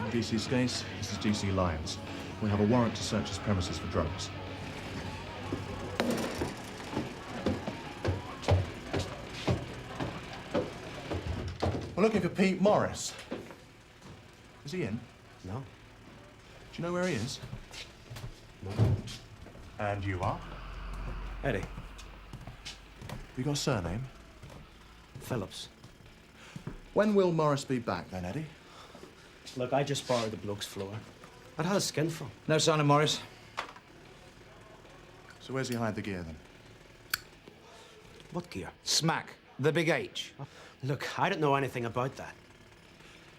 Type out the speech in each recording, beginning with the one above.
W.P.C. Skase, this is GC Lyons. We have a warrant to search his premises for drugs. We're looking for Pete Morris. Is he in? No. Do you know where he is? No. And you are? Eddie. You got a surname? Phillips. When will Morris be back then, Eddie? Look, I just borrowed the bloke's floor. I'd had a skin from. No sign of Morris. So where's he hide the gear then? What gear? Smack. The big H. Look, I don't know anything about that.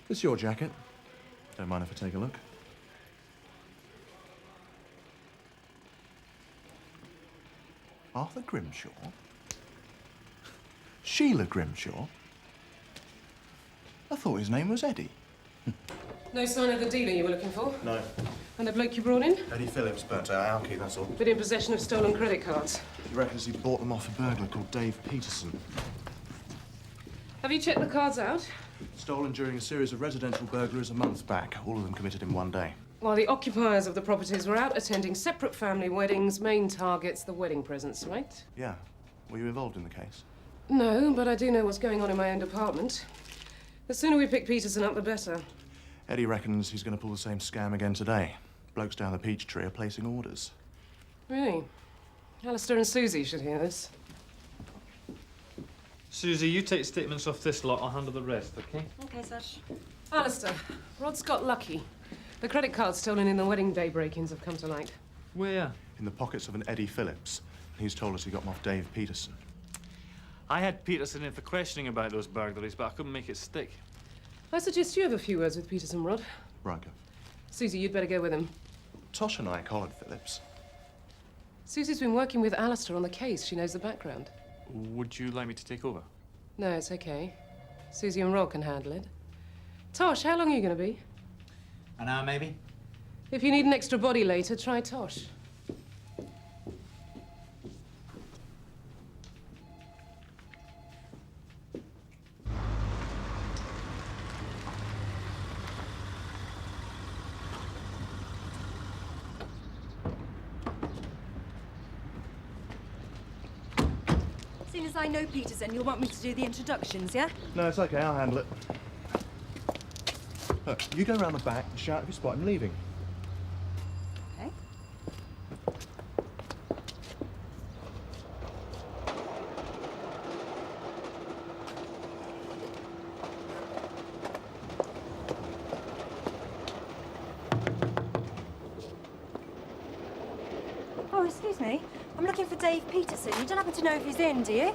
This your jacket? Don't mind if I take a look. Arthur Grimshaw? Sheila Grimshaw? I thought his name was Eddie. No sign of the dealer you were looking for? No. And the bloke you brought in? Eddie Phillips burnt out alky, that's all. But in possession of stolen credit cards. He reckons he bought them off a burglar called Dave Peterson. Have you checked the cards out? Stolen during a series of residential burglaries a month back. All of them committed in one day. While the occupiers of the properties were out attending separate family weddings, main targets, the wedding presents, right? Yeah. Were you involved in the case? No, but I do know what's going on in my own department. The sooner we pick Peterson up, the better. Eddie reckons he's going to pull the same scam again today. Blokes down the peach tree are placing orders. Really? Alistair and Suzi should hear this. Suzi, you take statements off this lot, I'll handle the rest, okay? Okay, Sash. Alistair, Rod's got lucky. The credit cards stolen in the wedding day break-ins have come to light. Where? In the pockets of an Eddie Phillips. He's told us he got them off Dave Peterson. I had Peterson in for questioning about those burglaries, but I couldn't make it stick. I suggest you have a few words with Peterson, Rod. Right, Gov. Suzi, you'd better go with him. Tosh and I collared Phillips. Suzi's been working with Alistair on the case. She knows the background. Would you like me to take over? No, it's okay. Suzi and Rod can handle it. Tosh, how long are you going to be? An hour, maybe? If you need an extra body later, try Tosh. Seeing as I know Peterson, you'll want me to do the introductions, yeah? No, it's okay, I'll handle it. Look, you go round the back and shout if you spot him leaving. Okay. Oh, excuse me. I'm looking for Dave Peterson. You don't happen to know if he's in, do you?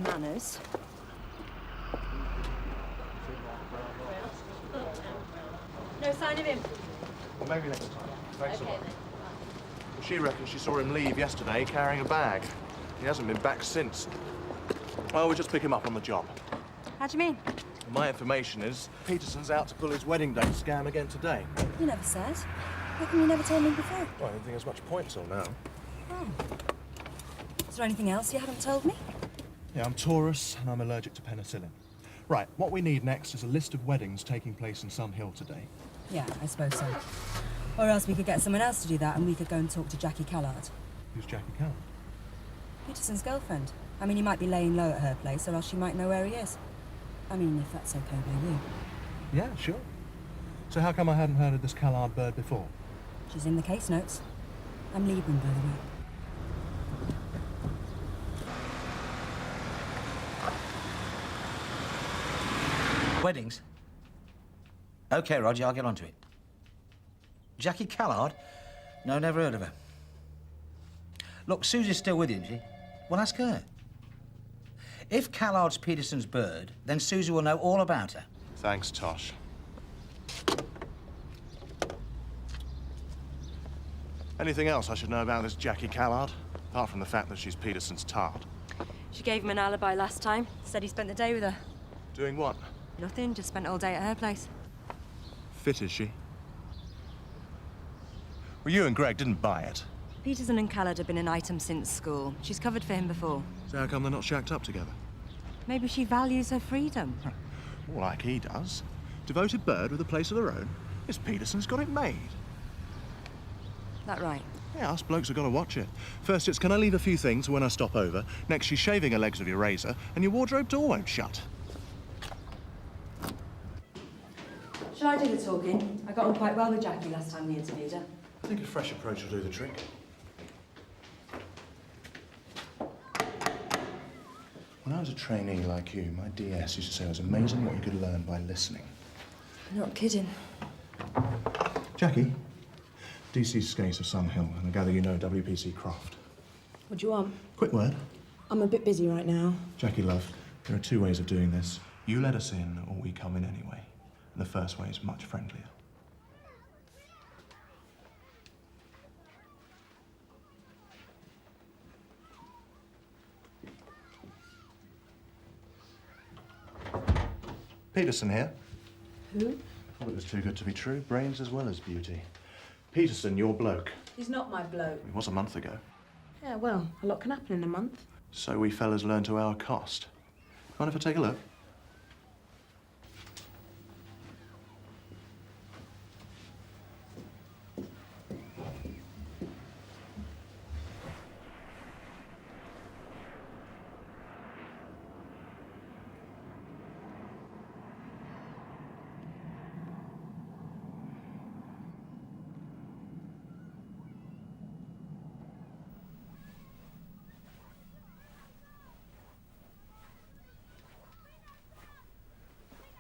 Manners. No sign of him. Well, maybe next time. Thanks a lot. She reckons she saw him leave yesterday carrying a bag. He hasn't been back since. Well, we'll just pick him up on the job. How do you mean? My information is Peterson's out to pull his wedding day scam again today. You never said. How come you never told me before? Well, I don't think there's much point till now. Oh. Is there anything else you haven't told me? Yeah, I'm Taurus and I'm allergic to penicillin. Right, what we need next is a list of weddings taking place in Sun Hill today. Yeah, I suppose so. Or else we could get someone else to do that and we could go and talk to Jackie Callard. Who's Jackie Callard? Peterson's girlfriend. I mean, he might be laying low at her place, or else she might know where he is. I mean, if that's okay by you. Yeah, sure. So how come I hadn't heard of this Callard bird before? She's in the case notes. I'm Libran, by the way. Weddings? Okay, Roger, I'll get onto it. Jackie Callard? No, never heard of her. Look, Suzi's still with you, isn't she? Well, ask her. If Callard's Peterson's bird, then Suzi will know all about her. Thanks, Tosh. Anything else I should know about this Jackie Callard? Apart from the fact that she's Peterson's tart. She gave him an alibi last time. Said he spent the day with her. Doing what? Nothing, just spent all day at her place. Fit, is she? Well, you and Greg didn't buy it. Peterson and Callard have been an item since school. She's covered for him before. So how come they're not shacked up together? Maybe she values her freedom. Well, like he does. Devoted bird with a place of their own. Miss Peterson's got it made. That right? Yeah, us blokes have got to watch it. First, it's can I leave a few things when I stop over? Next, she's shaving her legs with your razor, and your wardrobe door won't shut. Shall I do the talking? I got on quite well with Jackie last time we interviewed her. I think a fresh approach will do the trick. When I was a trainee like you, my DS used to say it was amazing what you could learn by listening. You're not kidding. Jackie, DC Skase of Sun Hill, and I gather you know W.P.C. Croft. What do you want? Quick word. I'm a bit busy right now. Jackie, love, there are two ways of doing this. You let us in, or we come in anyway. And the first way is much friendlier. Peterson here. Who? Thought it was too good to be true. Brains as well as beauty. Peterson, your bloke. He's not my bloke. It was a month ago. Yeah, well, a lot can happen in a month. So we fellas learn to our cost. Mind if I take a look?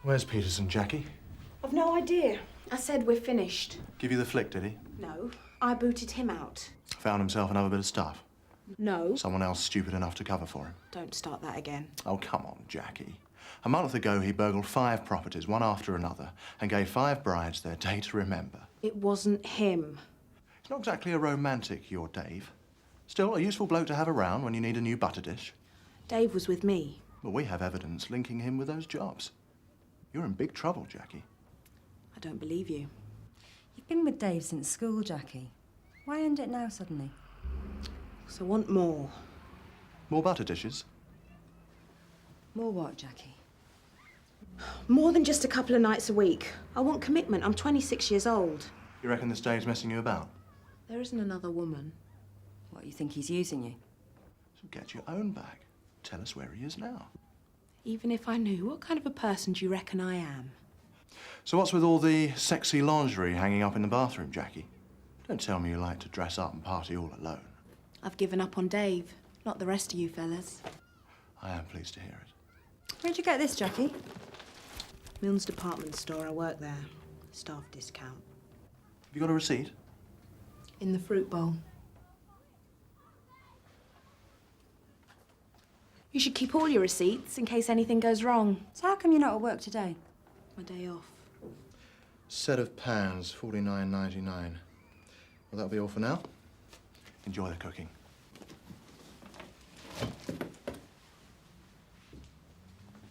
Where's Peterson, Jackie? I've no idea. I said we're finished. Give you the flick, did he? No, I booted him out. Found himself another bit of stuff. No. Someone else stupid enough to cover for him. Don't start that again. Oh, come on, Jackie. A month ago, he burgled 5 properties, one after another, and gave 5 brides their day to remember. It wasn't him. He's not exactly a romantic, your Dave. Still, a useful bloke to have around when you need a new butter dish. Dave was with me. Well, we have evidence linking him with those jobs. You're in big trouble, Jackie. I don't believe you. You've been with Dave since school, Jackie. Why end it now suddenly? So I want more. More butter dishes? More what, Jackie? More than just a couple of nights a week. I want commitment. I'm 26 years old. You reckon this Dave's messing you about? There isn't another woman. What, you think he's using you? So get your own back. Tell us where he is now. Even if I knew, what kind of a person do you reckon I am? So what's with all the sexy lingerie hanging up in the bathroom, Jackie? Don't tell me you like to dress up and party all alone. I've given up on Dave, not the rest of you fellas. I am pleased to hear it. Where'd you get this, Jackie? Milne's department store, I work there. Staff discount. Have you got a receipt? In the fruit bowl. You should keep all your receipts in case anything goes wrong. So how come you're not at work today? My day off. Set of pans, $49.99. Well, that'll be all for now. Enjoy the cooking.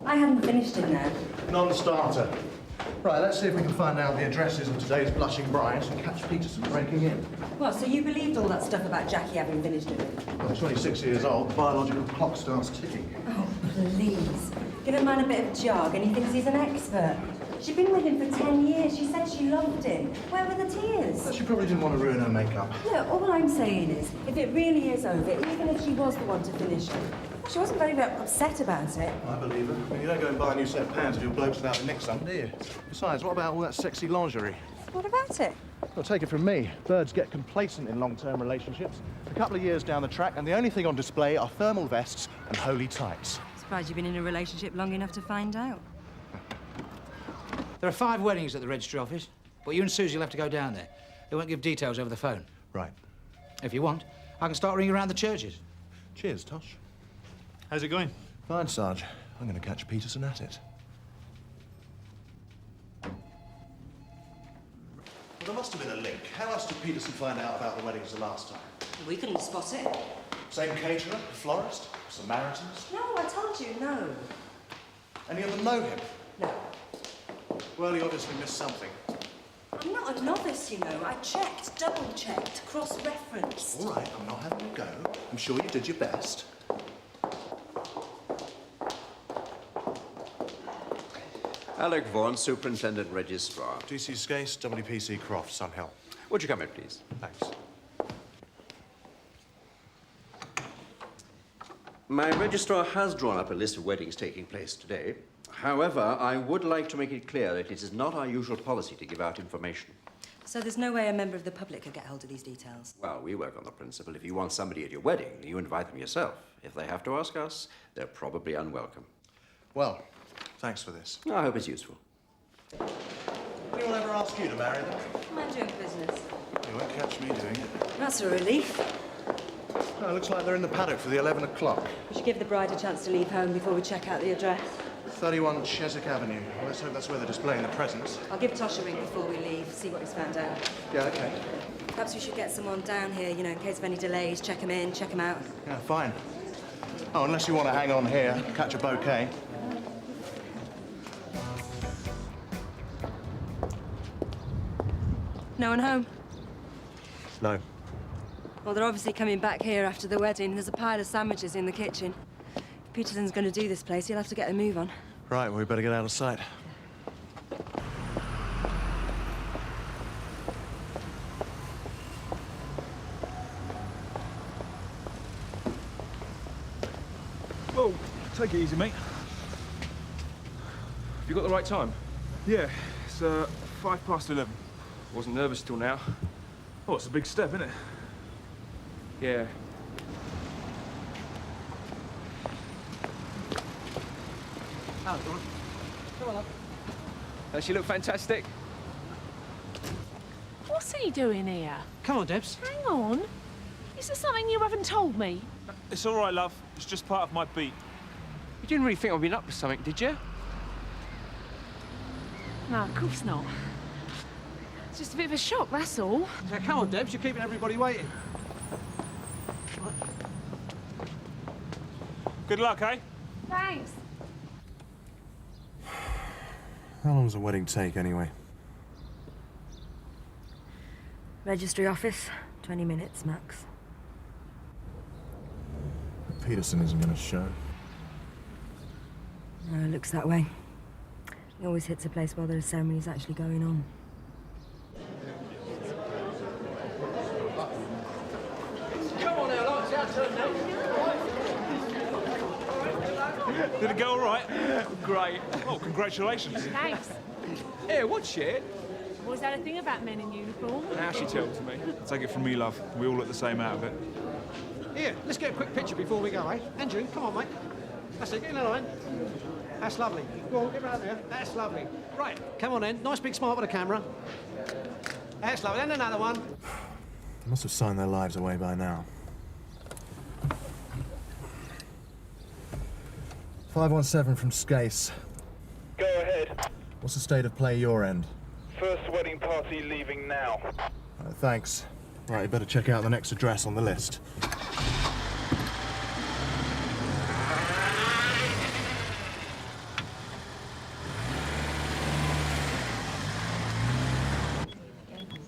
I haven't finished it now. Non-starter. Right, let's see if we can find out the addresses of today's blushing brides and catch Peterson breaking in. What, so you believed all that stuff about Jackie having finished it? Well, 26 years old, the biological clock starts ticking. Oh, please. Give a man a bit of jog and he thinks he's an expert. She'd been with him for 10 years. She said she loved him. Where were the tears? Well, she probably didn't want to ruin her makeup. Look, all I'm saying is, if it really is over, even if she was the one to finish it, she wasn't very upset about it. I believe her. I mean, you don't go and buy a new set of pans if your bloke's without the nick some, do you? Besides, what about all that sexy lingerie? What about it? Well, take it from me. Birds get complacent in long-term relationships. A couple of years down the track, and the only thing on display are thermal vests and holy tights. Surprised you've been in a relationship long enough to find out. There are 5 weddings at the registry office, but you and Suzi will have to go down there. They won't give details over the phone. Right. If you want, I can start ringing around the churches. Cheers, Tosh. How's it going? Fine, Sarge. I'm going to catch Peterson at it. Well, there must have been a link. How else did Peterson find out about the weddings the last time? We couldn't spot it. Same caterer, florist, Samaritans? No, I told you, no. Any of them know him? No. Well, he obviously missed something. I'm not a novice, you know. I checked, double-checked, cross-referenced. All right, I'm not having a go. I'm sure you did your best. Alec Vaughan, Superintendent Registrar. D.C. Skase, W.P.C. Croft, Sunhill. Would you come in, please? Thanks. My registrar has drawn up a list of weddings taking place today. However, I would like to make it clear that it is not our usual policy to give out information. So there's no way a member of the public could get hold of these details? Well, we work on the principle if you want somebody at your wedding, you invite them yourself. If they have to ask us, they're probably unwelcome. Well, thanks for this. I hope it's useful. Anyone ever ask you to marry them? Mind your own business. You won't catch me doing it. That's a relief. Oh, looks like they're in the paddock for the 11 o'clock. We should give the bride a chance to leave home before we check out the address. 31 Chiswick Avenue. Well, let's hope that's where they're displaying the presents. I'll give Tosh a ring before we leave, see what he's found out. Yeah, okay. Perhaps we should get someone down here, you know, in case of any delays. Check them in, check them out. Yeah, fine. Oh, unless you want to hang on here, catch a bouquet. No one home? No. Well, they're obviously coming back here after the wedding. There's a pile of sandwiches in the kitchen. If Peterson's going to do this place, he'll have to get a move on. Right, well, we better get out of sight. Whoa, take it easy, mate. You got the right time? Yeah, it's 11:05. Wasn't nervous till now. Oh, it's a big step, isn't it? Yeah. Oh, come on. Come on, love. Does she look fantastic? What's he doing here? Come on, Debs. Hang on. Is there something you haven't told me? It's all right, love. It's just part of my beat. You didn't really think I'd been up to something, did you? No, of course not. It's just a bit of a shock, that's all. So come on, Debs. You're keeping everybody waiting. Good luck, eh? Thanks. How long does a wedding take, anyway? Registry office, 20 minutes max. Peterson isn't going to show. No, it looks that way. He always hits a place while the ceremony's actually going on. Come on now, lights out, turn now. Did it go all right? Great. Oh, congratulations. Thanks. Yeah, what's it? Was that a thing about men in uniform? Now she tells me. Take it from me, love. We all look the same out of it. Here, let's get a quick picture before we go, eh? Andrew, come on, mate. That's it, get in the line. That's lovely. Go on, get right there. That's lovely. Right, come on then. Nice big smile with the camera. That's lovely. And another one. They must have signed their lives away by now. 517 from Skase. Go ahead. What's the state of play your end? First wedding party leaving now. Thanks. Right, you better check out the next address on the list.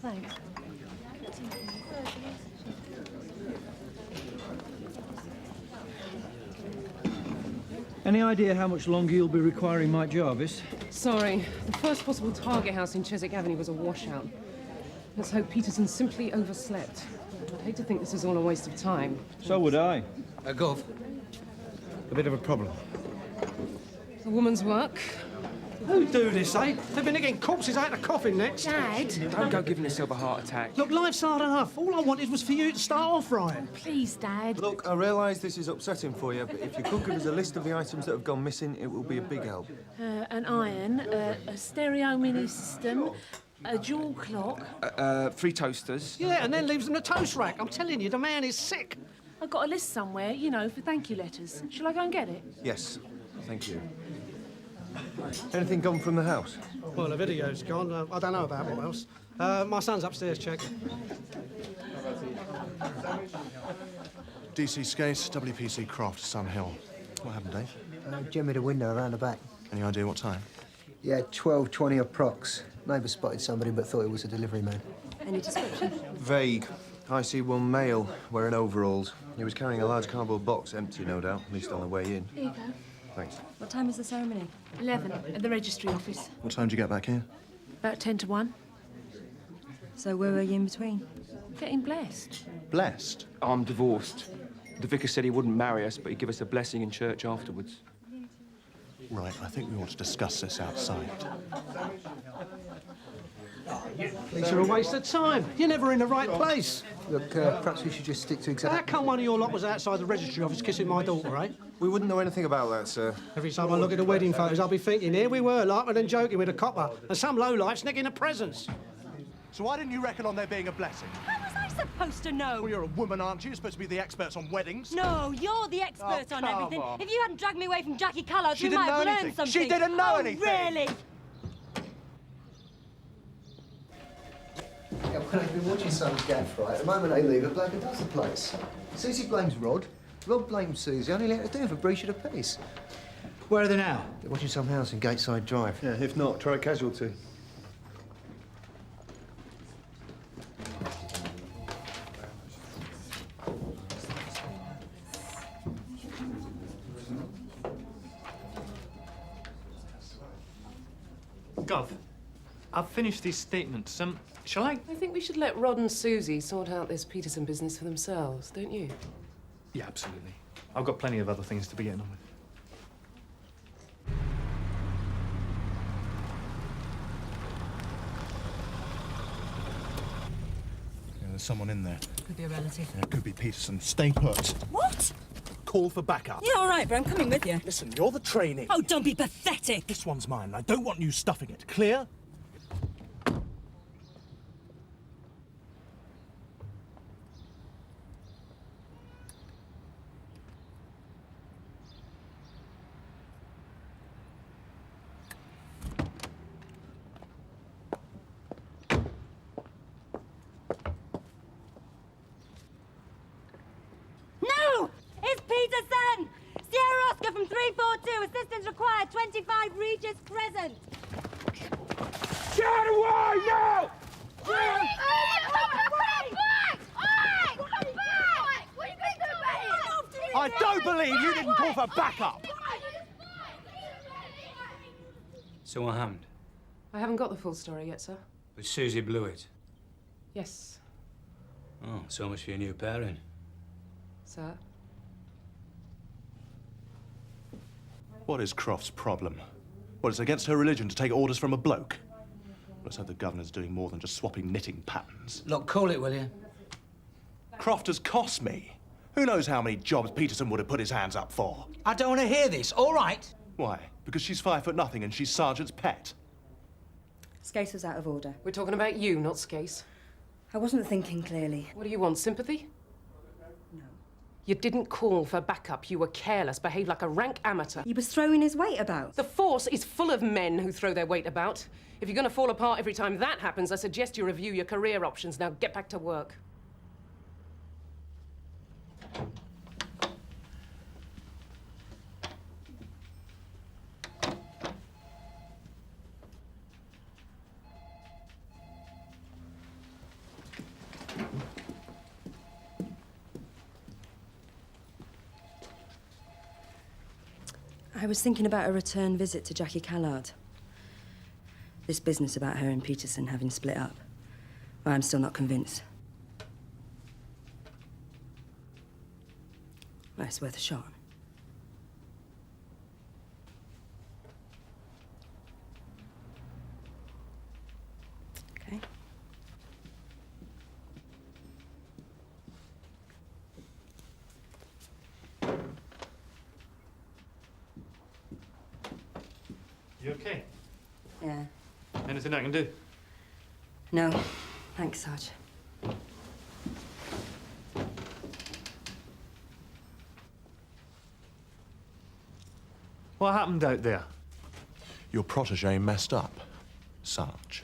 Thanks. Any idea how much longer you'll be requiring Mike Jarvis? Sorry. The first possible target house in Chiswick Avenue was a washout. Let's hope Peterson simply overslept. I'd hate to think this is all a waste of time. So would I. Gov. A bit of a problem. The woman's work. Who do this, eh? They've been getting corpses out of the coffin next. Dad? Don't go giving yourself a heart attack. Look, life's hard enough. All I wanted was for you to start off right. Please, Dad. Look, I realise this is upsetting for you, but if you could give us a list of the items that have gone missing, it will be a big help. An iron, a stereo mini system, a dual clock. 3 toasters. Yeah, and then leaves them the toast rack. I'm telling you, the man is sick. I've got a list somewhere, you know, for thank you letters. Shall I go and get it? Yes, thank you. Anything gone from the house? Well, the video's gone. I don't know about what else. My son's upstairs checking. DC Skase, W.P.C. Croft, Sunhill. What happened, Dave? Jimmy the window around the back. Any idea what time? Yeah, 12:20 approx. Neighbour spotted somebody but thought it was a delivery man. Any description? Vague. I see one male wearing overalls. He was carrying a large cardboard box, empty, no doubt, at least on the way in. Here you go. Thanks. What time is the ceremony? 11 at the registry office. What time did you get back here? About 10 to 1. So where were you in between? Getting blessed. Blessed? I'm divorced. The vicar said he wouldn't marry us, but he'd give us a blessing in church afterwards. Right, I think we ought to discuss this outside. These are a waste of time. You're never in the right place. Look, perhaps we should just stick to exactly... How come one of your lot was outside the registry office kissing my daughter, eh? We wouldn't know anything about that, sir. Every time I look at the wedding photos, I'll be thinking, here we were, laughing and joking with a copper, and some lowlife sneaking the presents. So why didn't you reckon on there being a blessing? How was I supposed to know? Well, you're a woman, aren't you? You're supposed to be the experts on weddings. No, you're the expert on everything. Carver. If you hadn't dragged me away from Jackie Callard, She we didn't might have know learned anything. something. She didn't know Oh, anything. Really? Yeah, well, I've been watching some gaff, right? At the moment they leave, a bloke who does the place. Suzi blames Rod. Rod blames Suzi. Only let her do for breach of the peace. Where are they now? They're watching some house in Gateside Drive. Yeah, if not, try casualty. Gov, I've finished these statements. Shall I? I think we should let Rod and Suzi sort out this Peterson business for themselves, don't you? Yeah, absolutely. I've got plenty of other things to be getting on with. Yeah, there's someone in there. Could be a relative. Yeah, it could be Peterson. Stay put. What? Call for backup. Yeah, all right, but I'm coming with you. Listen, you're the trainee. Oh, don't be pathetic. This one's mine. I don't want you stuffing it. Clear? No! It's Peterson! Sierra Oscar from 342. Assistance required. 25 Regis Crescent. Get away now! I don't believe you didn't call for backup. So what happened? I haven't got the full story yet, sir. But Suzi blew it. Yes, Oh, so much for your new pairing. sir. What is Croft's problem? Well, it's against her religion to take orders from a bloke. Let's hope the governor's doing more than just swapping knitting patterns. Look, call it, will you? Croft has cost me. Who knows how many jobs Peterson would have put his hands up for? I don't want to hear this, all right? Why? Because she's 5'0" and she's Sergeant's pet. Skase was out of order. We're talking about you, not Skase. I wasn't thinking clearly. What do you want, sympathy? No. You didn't call for backup. You were careless, behaved like a rank amateur. He was throwing his weight about. The force is full of men who throw their weight about. If you're going to fall apart every time that happens, I suggest you review your career options. Now get back to work. I was thinking about a return visit to Jackie Callard. This business about her and Peterson having split up. Well, I'm still not convinced. Well, it's worth a shot. Okay. You okay? Yeah. Anything I can do? No. Thanks, Sarge. What happened out there? Your protege messed up, Sarge.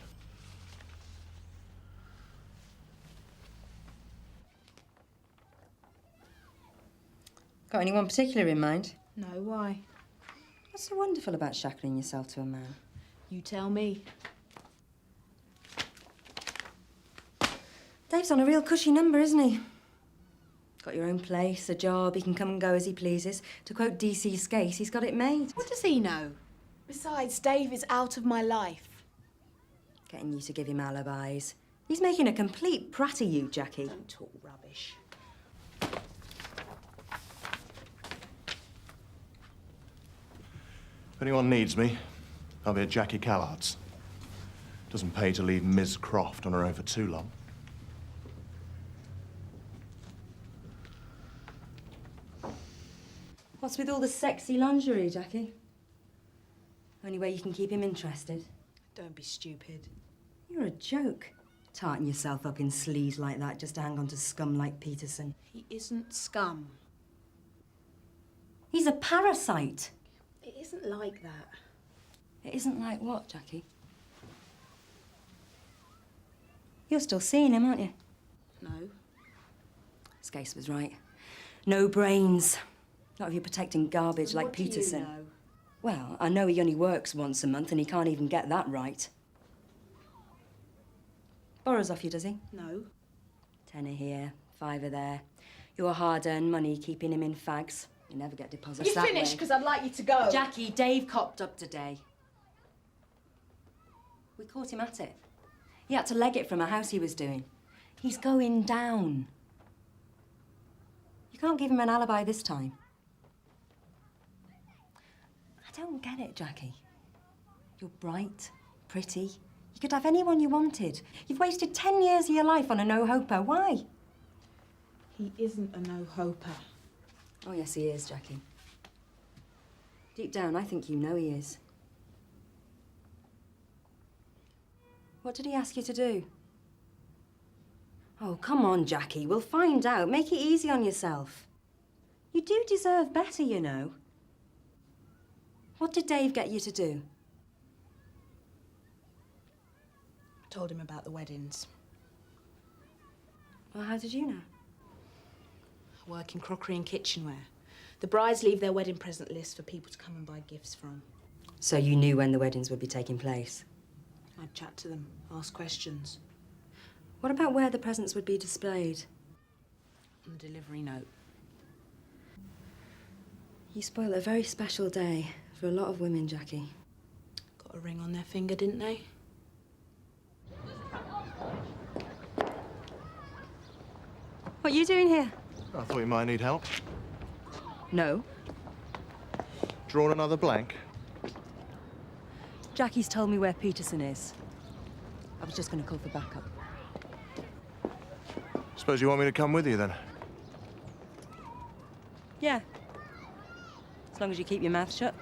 Got anyone particular in mind? No, why? What's so wonderful about shackling yourself to a man? You tell me. Dave's on a real cushy number, isn't he? Got your own place, a job, he can come and go as he pleases. To quote DC Skase, he's got it made. What does he know? Besides, Dave is out of my life. Getting you to give him alibis. He's making a complete prat of you, Jackie. Don't talk rubbish. If anyone needs me, I'll be at Jackie Callard's. Doesn't pay to leave Ms. Croft on her own for too long. What's with all the sexy lingerie, Jackie? Only way you can keep him interested. Don't be stupid. You're a joke. Tarting yourself up in sleaze like that just to hang on to scum like Peterson. He isn't scum. He's a parasite. It isn't like that. It isn't like what, Jackie? You're still seeing him, aren't you? No. Skase was right. No brains. Not if you're protecting garbage like Peterson. What do you know? Well, I know he only works once a month and he can't even get that right. Borrows off you, does he? No. Tenner here, fiver there. Your hard-earned money keeping him in fags. You never get deposits You that finished, way. because I'd like you to go. Jackie, Dave copped up today. We caught him at it. He had to leg it from a house he was doing. He's going down. You can't give him an alibi this time. I don't get it, Jackie. You're bright, pretty. You could have anyone you wanted. You've wasted 10 years of your life on a no-hoper. Why? He isn't a no-hoper. Oh, yes, he is, Jackie. Deep down, I think you know he is. What did he ask you to do? Oh, come on, Jackie. We'll find out. Make it easy on yourself. You do deserve better, you know. What did Dave get you to do? I told him about the weddings. Well, how did you know? I work in crockery and kitchenware. The brides leave their wedding present list for people to come and buy gifts from. So you knew when the weddings would be taking place? I'd chat to them, ask questions. What about where the presents would be displayed? On the delivery note. You spoiled a very special day for a lot of women, Jackie. Got a ring on their finger, didn't they? What are you doing here? I thought you might need help. No. Drawn another blank? Jackie's told me where Peterson is. I was just going to call for backup. Suppose you want me to come with you, then? Yeah. As long as you keep your mouth shut.